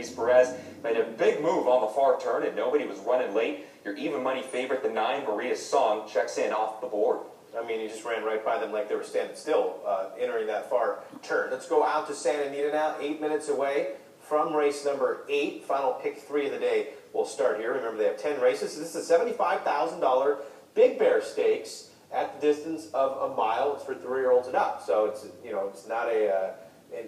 Luis Perez made a big move on the far turn and nobody was running late. Your even money favorite, the 9, Maria Song, checks in off the board. I mean, he just ran right by them like they were standing still, entering that far turn. Let's go out to Santa Anita now, 8 minutes away from race number 8. Final pick 3 of the day will start here. Remember, they have 10 races. This is a $75,000 Big Bear Stakes at the distance of a mile. It's for 3-year-olds and up. So it's, you know, it's not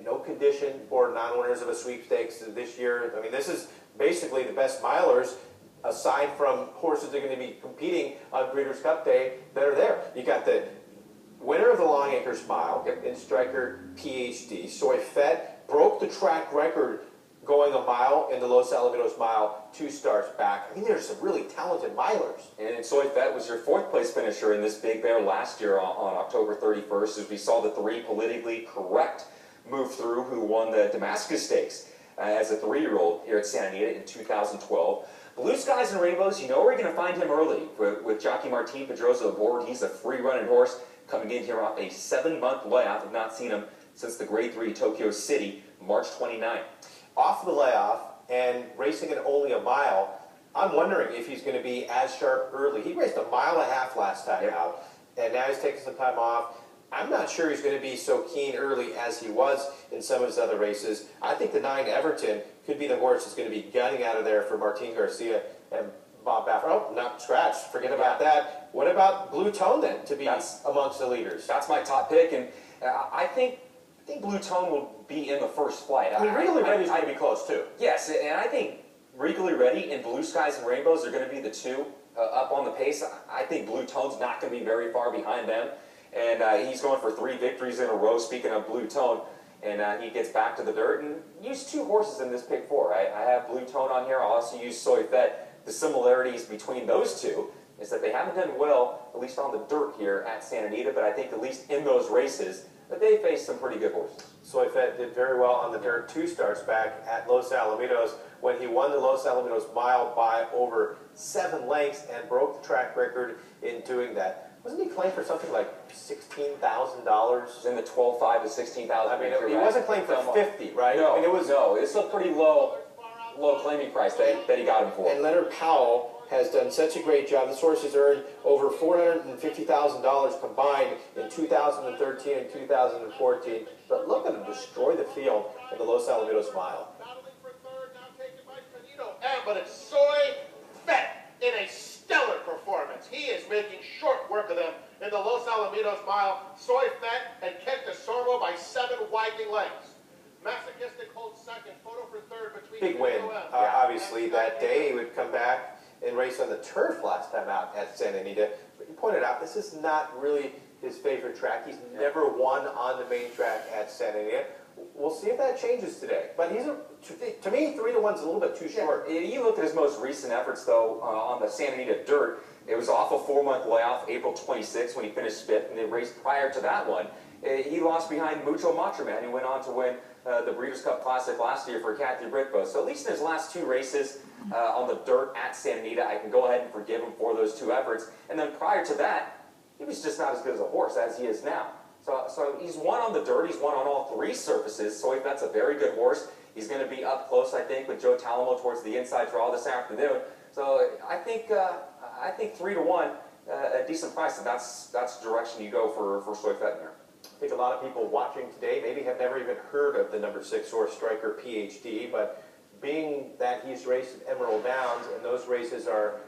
no condition for non-winners of a sweepstakes this year. I mean, this is basically the best milers, aside from horses that are going to be competing on Breeders' Cup Day, that are there. You got the winner of the Long Acres Mile in Stryker PhD. Soy Fett broke the track record going a mile in the Los Alamitos Mile 2 starts back. I mean, there's some really talented milers. And Soy Fett was your 4th place finisher in this Big Bear last year on October 31st, as we saw the 3 politically correct move through, who won the Damascus Stakes as a 3-year-old here at Santa Anita in 2012. Blue Skies and Rainbows, you know we're going to find him early with jockey Martin Pedroza aboard. He's a free-running horse coming in here off a 7-month layoff. I've not seen him since the Grade 3 Tokyo City, March 29th. Off the layoff and racing at only a mile, I'm wondering if he's going to be as sharp early. He raced a mile and a half last time out, and now he's taking some time off. I'm not sure he's going to be so keen early as he was in some of his other races. I think the 9 Everton could be the horse that's going to be gunning out of there for Martin Garcia and Bob Baffert. Oh, not scratch. Forget about that. What about Blue Tone then to be amongst the leaders? That's my top pick, and I think Blue Tone will be in the first flight. I mean, Regally Ready's going to be close too. Yes, and I think Regally Ready and Blue Skies and Rainbows are going to be the 2 up on the pace. I think Blue Tone's not going to be very far behind them. And he's going for 3 victories in a row, speaking of Blue Tone. And he gets back to the dirt and used 2 horses in this pick 4. I have Blue Tone on here. I'll also use Soy Fett. The similarities between those 2 is that they haven't done well, at least on the dirt here at Santa Anita, but I think at least in those races, that they faced some pretty good horses. Soy Fett did very well on the dirt 2 starts back at Los Alamitos when he won the Los Alamitos Mile by over 7 lengths and broke the track record in doing that. Wasn't he claimed for something like $16,000? In the 12.5 to 16,000. I mean, he wasn't claimed for 50, right? No, I mean, it's a pretty low claiming price that he got him for. And Leonard Powell has done such a great job. This horse has earned over $450,000 combined in 2013 and 2014. But look at him destroy the field in the Los Alamitos Mile. Battling for 3rd, now taken by Canito. But it's Soy Fett in a stellar performance. He is making short work of them in the Los Alamitos Mile. Soy Fett and Kent DeSormo by 7 widening lengths. Masochistic holds 2nd. Photo for 3rd between Big win, obviously, that day. He would come back and race on the turf last time out at Santa Anita. But you pointed out, this is not really his favorite track. He's never won on the main track at Santa Anita. We'll see if that changes today. But he's to me, 3 to 1's a little bit too short. You look at his most recent efforts, though, on the Santa Anita dirt. It was off a 4-month layoff, April 26th, when he finished 5th, and the race prior to that one, he lost behind Mucho Matraman, who went on to win the Breeders' Cup Classic last year for Kathy Britbo. So at least in his last 2 races on the dirt at Santa Anita, I can go ahead and forgive him for those 2 efforts. And then prior to that, he was just not as good as a horse as he is now. So he's won on the dirt. He's won on all 3 surfaces. So that's a very good horse. He's going to be up close, I think, with Joe Talamo towards the inside draw this afternoon. So I think 3 to 1, a decent price, and that's the direction you go for Soy Fett here. I think a lot of people watching today maybe have never even heard of the number 6 horse, Stryker PhD, but being that he's raced at Emerald Downs, and those races are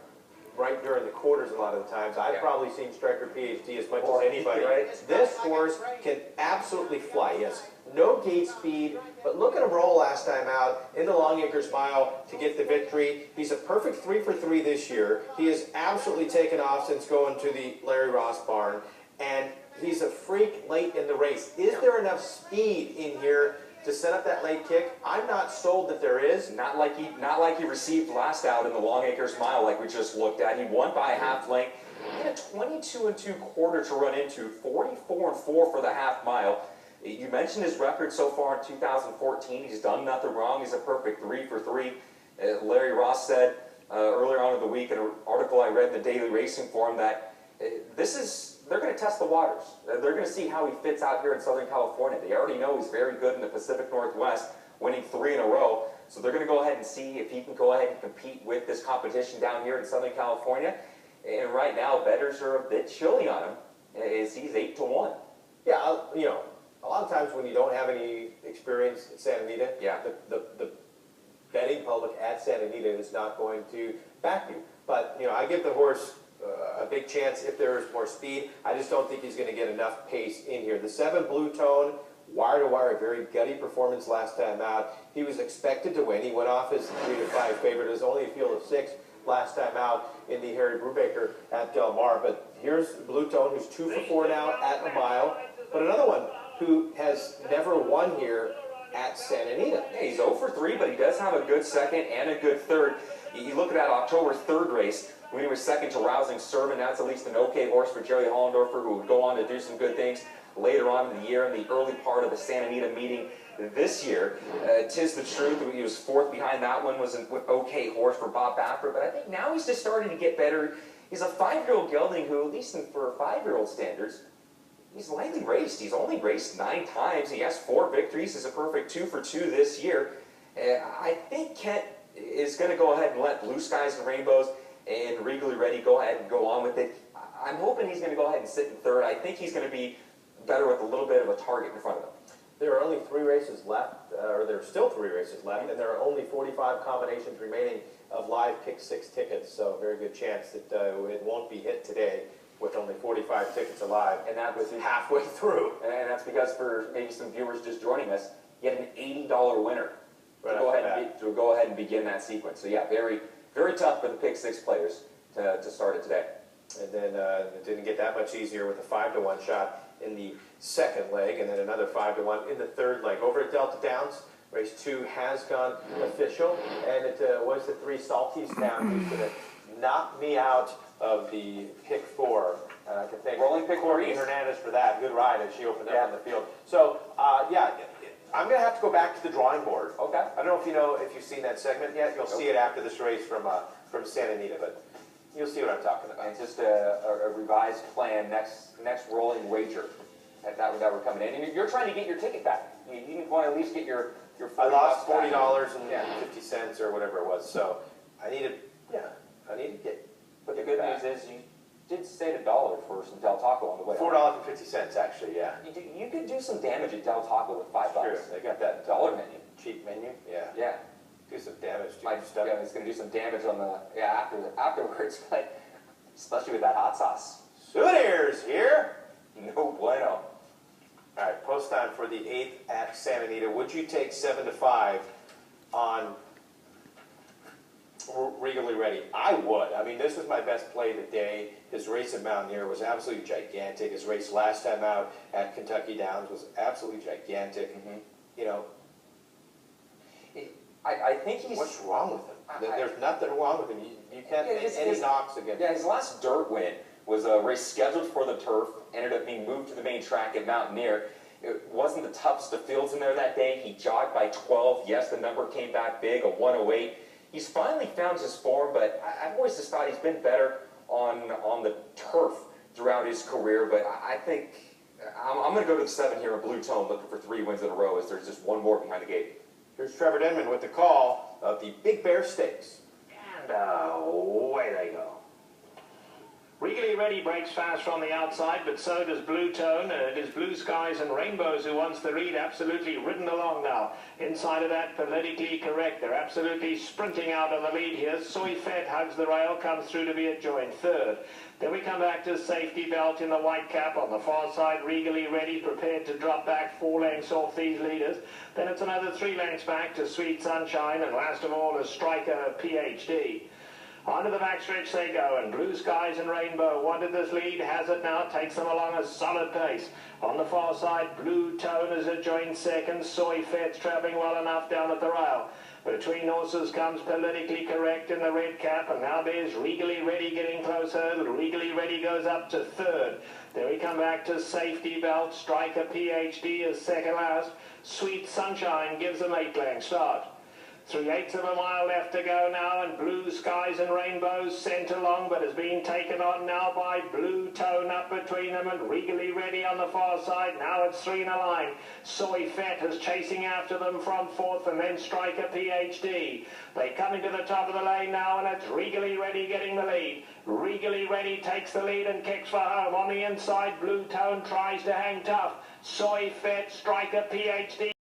right during the quarters a lot of the times, I've probably seen Stryker PhD as much as anybody. This horse can absolutely fly. He has no gate speed, but look at him roll last time out in the Long Acres Mile to get the victory. He's a perfect 3 for 3 this year. He has absolutely taken off since going to the Larry Ross barn, and he's a freak late in the race. Is there enough speed in here to set up that late kick? I'm not sold that there is. Not like he received last out in the Long Acres Mile like we just looked at. He won by a half length. He had a 22 2/4 to run into, 44 4 for the half mile. You mentioned his record so far in 2014. He's done nothing wrong. He's a perfect 3 for 3. Larry Ross said earlier on in the week in an article I read in the Daily Racing Forum that they're going to test the waters. They're going to see how he fits out here in Southern California. They already know he's very good in the Pacific Northwest, winning 3 in a row. So they're going to go ahead and see if he can go ahead and compete with this competition down here in Southern California. And right now, bettors are a bit chilly on him, as he's 8-1. Yeah, you know, a lot of times when you don't have any experience at Santa Anita, Yeah. the betting public at Santa Anita is not going to back you. But, you know, I give the horse a big chance if there is more speed. I just don't think he's going to get enough pace in here. The 7 Blue Tone, wire-to-wire, very gutty performance last time out. He was expected to win. He went off as 3-5 favorite. It was only a field of 6 last time out in the Harry Brubaker at Del Mar. But here's Blue Tone, who's 2 for 4 now at a mile. But another one who has never won here at Santa Anita. Yeah, he's 0 for 3, but he does have a good second and a good third. You look at that October 3rd race, when he was second to Rousing Sermon. That's at least an okay horse for Jerry Hollendorfer, who would go on to do some good things later on in the year, in the early part of the Santa Anita meeting this year. Tis the Truth, he was 4th behind that one, was an okay horse for Bob Baffert, but I think now he's just starting to get better. He's a 5-year-old gelding who, at least for 5-year-old standards, he's lightly raced. He's only raced 9 times. He has 4 victories. He's a perfect 2 for 2 this year. I think Kent is going to go ahead and let Blue Skies and Rainbows and Regally Ready go ahead and go on with it. I'm hoping he's going to go ahead and sit in 3rd. I think he's going to be better with a little bit of a target in front of him. There are only 3 races left, or there are still 3 races left, and there are only 45 combinations remaining of live pick 6 tickets, so very good chance that it won't be hit today with only 45 tickets alive, and that was halfway through. And that's because, for maybe some viewers just joining us, you had an $80 winner to go ahead and begin that sequence. So yeah, very, very tough for the pick 6 players to start it today. And then it didn't get that much easier with a 5-1 shot in the second leg, and then another 5-1 in the third leg. Over at Delta Downs, race 2 has gone official, and it was the 3 Salties down who's going to knock me out of the pick 4. I can thank Rolling pick Courtney 4s. Hernandez for that. Good ride as she opened up on the field. So, yeah, I'm going to have to go back to the drawing board. Okay. I don't know if you've seen that segment yet. You'll see it after this race from Santa Anita, but you'll see what I'm talking about. And just a revised plan, next rolling wager that we're coming in. And you're trying to get your ticket back. You want to at least get your $40 I lost back. $40.50 or whatever it was. So I need to get. But the good news is you did save $1 for some Del Taco on the way. $4.50 actually. Yeah. You could do some damage at Del Taco with $5. Sure. They got that $1 menu. cheap menu. Yeah. Yeah. Do some damage. Yeah, it's going to do some damage on the afterwards, but especially with that hot sauce. Souvenirs here. No bueno. All right, post time for the 8th at Santa Anita. Would you take 7-5 on Regally Ready? I would. I mean, this was my best play of the day. His race at Mountaineer was absolutely gigantic. His race last time out at Kentucky Downs was absolutely gigantic. Mm-hmm. You know, I think he's... what's wrong with him? There's nothing wrong with him. You can't make any knocks against him. Yeah, his last dirt win was a race scheduled for the turf, ended up being moved to the main track at Mountaineer. It wasn't the toughest of fields in there that day. He jogged by 12. Yes, the number came back big, a 108. He's finally found his form, but I've always just thought he's been better on the turf throughout his career. But I think I'm going to go to the 7 here in Blue Tone, looking for 3 wins in a row, as there's just one more behind the gate. Here's Trevor Denman with the call of the Big Bear Stakes. And away they go. Regally Ready breaks fast from the outside, but so does Blue Tone. It is Blue Skies and Rainbows who wants the lead, absolutely ridden along now. Inside of that, politically correct. They're absolutely sprinting out of the lead here. Soy Fed hugs the rail, comes through to be a joint 3rd. Then we come back to Safety Belt in the white cap on the far side. Regally Ready, prepared to drop back 4 lengths off these leaders. Then it's another 3 lengths back to Sweet Sunshine, and last of all is Stryker PhD. Onto the backstretch they go, and Blue Skies and Rainbow wanted this lead, has it now, takes them along a solid pace. On the far side, Blue Tone is a joint 2nd, Soy Fed's travelling well enough down at the rail. Between horses comes Politically Correct in the red cap, and now there's Regally Ready getting closer. Regally Ready goes up to 3rd. Then we come back to Safety Belt. Stryker PhD is 2nd last. Sweet Sunshine gives them 8 length start. 3/8 of a mile left to go now, and Blue Skies and Rainbows sent along, but has been taken on now by Blue Tone up between them, and Regally Ready on the far side. Now it's 3 in a line. Soy Fett is chasing after them from 4th, and then Stryker PhD. They come into the top of the lane now, and it's Regally Ready getting the lead. Regally Ready takes the lead and kicks for home. On the inside, Blue Tone tries to hang tough. Soy Fett, Stryker PhD.